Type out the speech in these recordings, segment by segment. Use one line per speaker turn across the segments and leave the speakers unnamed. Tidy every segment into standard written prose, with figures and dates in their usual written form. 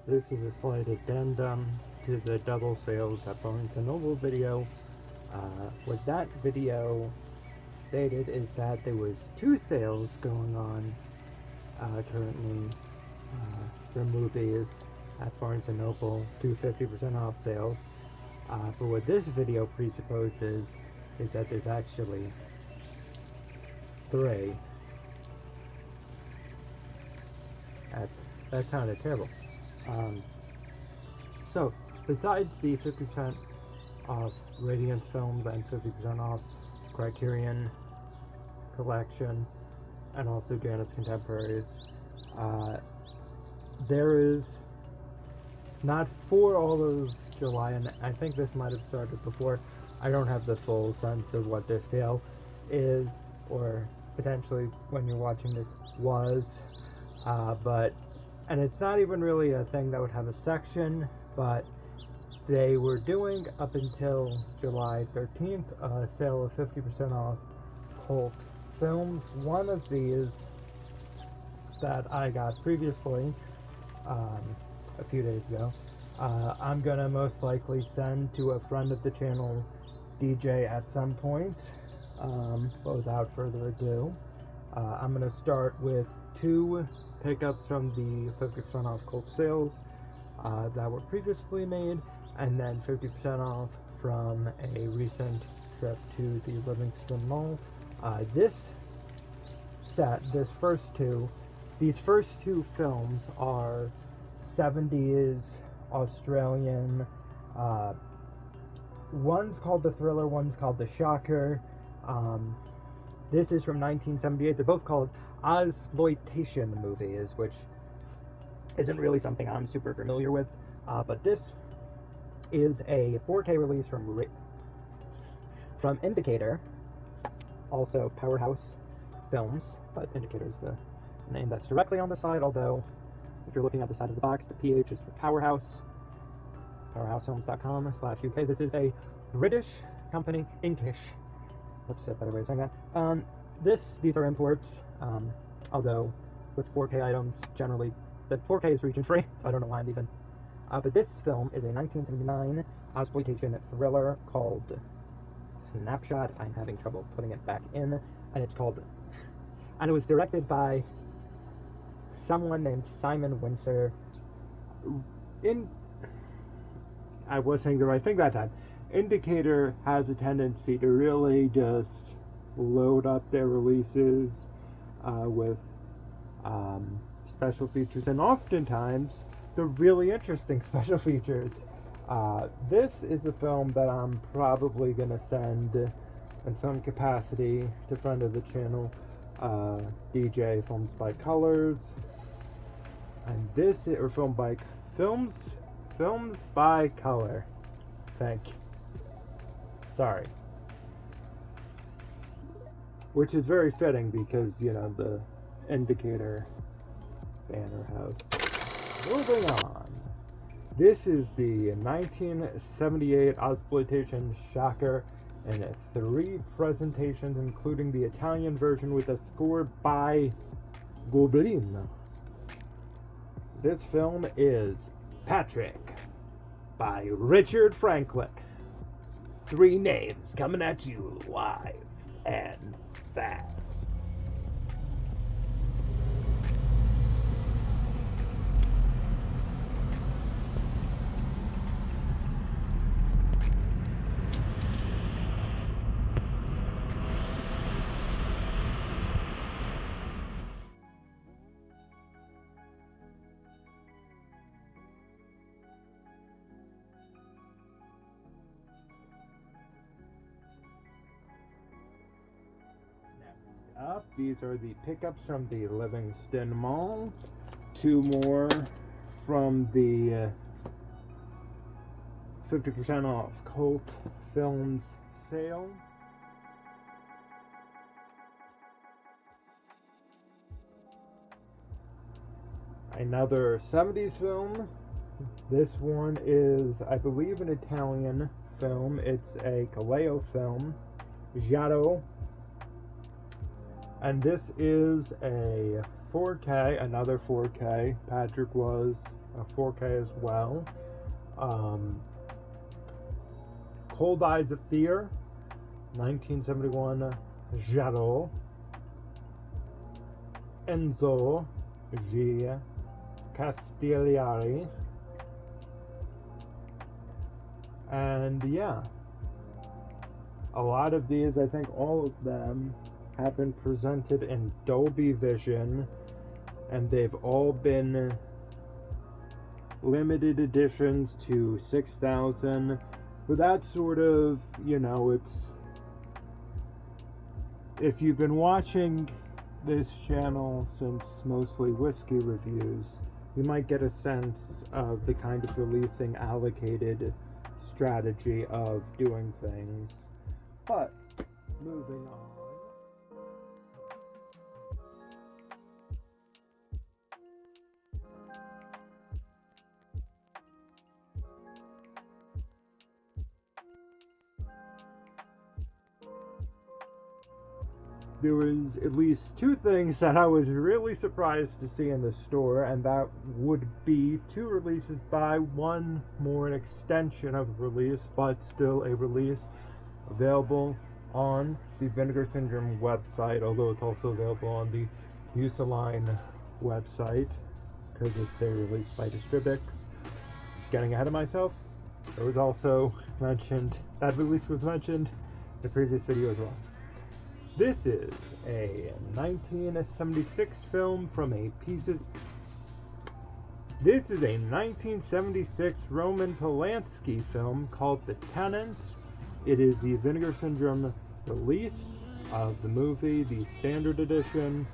This is a slight addendum to the double sales at Barnes & Noble video. What that video stated is that there was two sales going on currently for movies at Barnes & Noble, two 50% off sales. But what this video presupposes is that there's actually three. That sounded terrible. So, besides the 50% off Radiance Films and 50% off Criterion Collection, and also Janus Contemporaries, there is, not for all of July, and I think this might have started before. I don't have the full sense of what this sale is, or potentially when you're watching this was, and it's not even really a thing that would have a section, but they were doing up until July 13th a sale of 50% off cult films. One of these that I got previously a few days ago, I'm gonna most likely send to a friend of the channel, DJ, at some point. But without further ado, I'm gonna start with two pickups from the 50% off cult sales that were previously made, and then 50% off from a recent trip to the Livingston Mall. These first two films are 70s Australian. One's called The Thriller, one's called The Shocker. This is from 1978. They're both called Ozploitation movies, which isn't really something I'm super familiar with. But this is a 4K release from Indicator, also Powerhouse Films, but Indicator is the name that's directly on the side, although if you're looking at the side of the box, the PH is for Powerhouse, powerhousefilms.com/UK. This is a British company, English. What's a better way of saying that? These are imports, although with 4K items, generally, the 4K is region free, so I don't know why I'm even. But this film is a 1979 exploitation thriller called Snapshot. I'm having trouble putting it back in, and it was directed by someone named Simon Windsor. I was saying the right thing that time. Indicator has a tendency to really just load up their releases with special features, and oftentimes the really interesting special features. This is a film that I'm probably going to send in some capacity to friend of the channel, DJ Films by Colors, and this is Films by Color. Thank you. Sorry. Which is very fitting because, the Indicator banner house. Moving on. This is the 1978 Ozploitation Shocker in 3 presentations, including the Italian version with a score by Goblin. This film is Patrick by Richard Franklin. 3 names coming at you live and fast. Up, these are the pickups from the Livingston Mall. 2 more from the 50% off cult films sale. Another 70s film. This one is, I believe, an Italian film. It's a Kaale film, Giotto. And this is a 4K, another 4K. Patrick was a 4K as well. Cold Eyes of Fear, 1971, Jaro. Enzo G. Castigliari. And yeah, a lot of these, I think all of them, have been presented in Dolby Vision, and they've all been limited editions to 6,000. But that sort of, if you've been watching this channel since mostly whiskey reviews, you might get a sense of the kind of releasing allocated strategy of doing things. But moving on. There was at least two things that I was really surprised to see in the store, and that would be two releases by one more an extension of a release, but still a release available on the Vinegar Syndrome website, although it's also available on the Musaline website, because it's a release by Distribix. Getting ahead of myself, it was also mentioned, that release was mentioned in the previous video as well. This is a 1976 film from a piece of... This is a 1976 Roman Polanski film called The Tenant. It is the Vinegar Syndrome release of the movie, the standard edition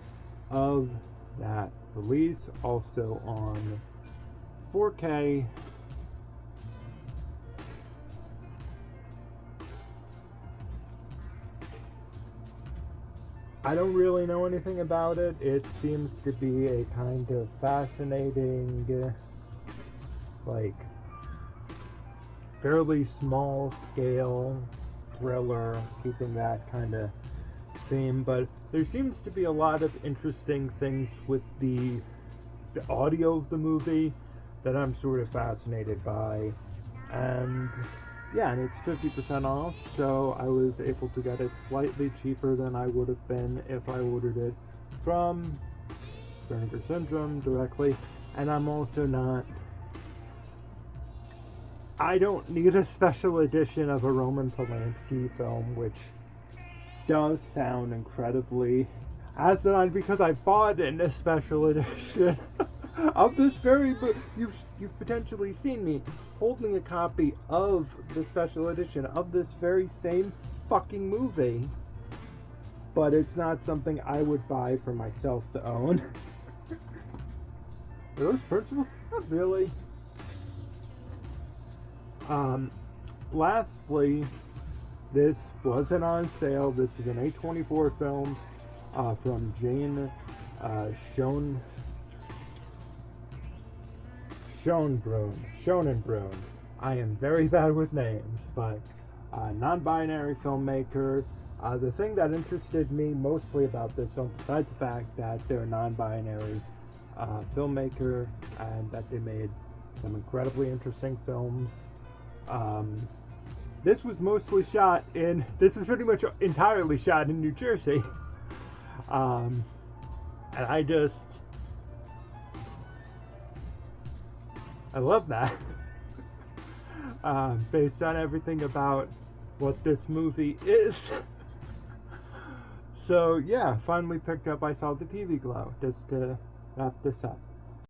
of that release, also on 4K. I don't really know anything about it. It seems to be a kind of fascinating, fairly small scale thriller, keeping that kind of theme, but there seems to be a lot of interesting things with the audio of the movie that I'm sort of fascinated by. And yeah, and it's 50% off, so I was able to get it slightly cheaper than I would have been if I ordered it from Vinegar Syndrome directly. And I'm also I don't need a special edition of a Roman Polanski film, which does sound incredibly asinine because I bought it in a special edition of this very book. You've potentially seen me holding a copy of the special edition of this very same fucking movie, but it's not something I would buy for myself to own. Are those principles? Not really. Lastly, this wasn't on sale. This is an A24 film from Jane Schonenbrunn. I am very bad with names, but non-binary filmmaker. The thing that interested me mostly about this film, besides the fact that they're a non-binary filmmaker and that they made some incredibly interesting films, this was pretty much entirely shot in New Jersey. And I love that. Based on everything about what this movie is. So yeah, finally picked up I Saw the TV Glow, just to wrap this up.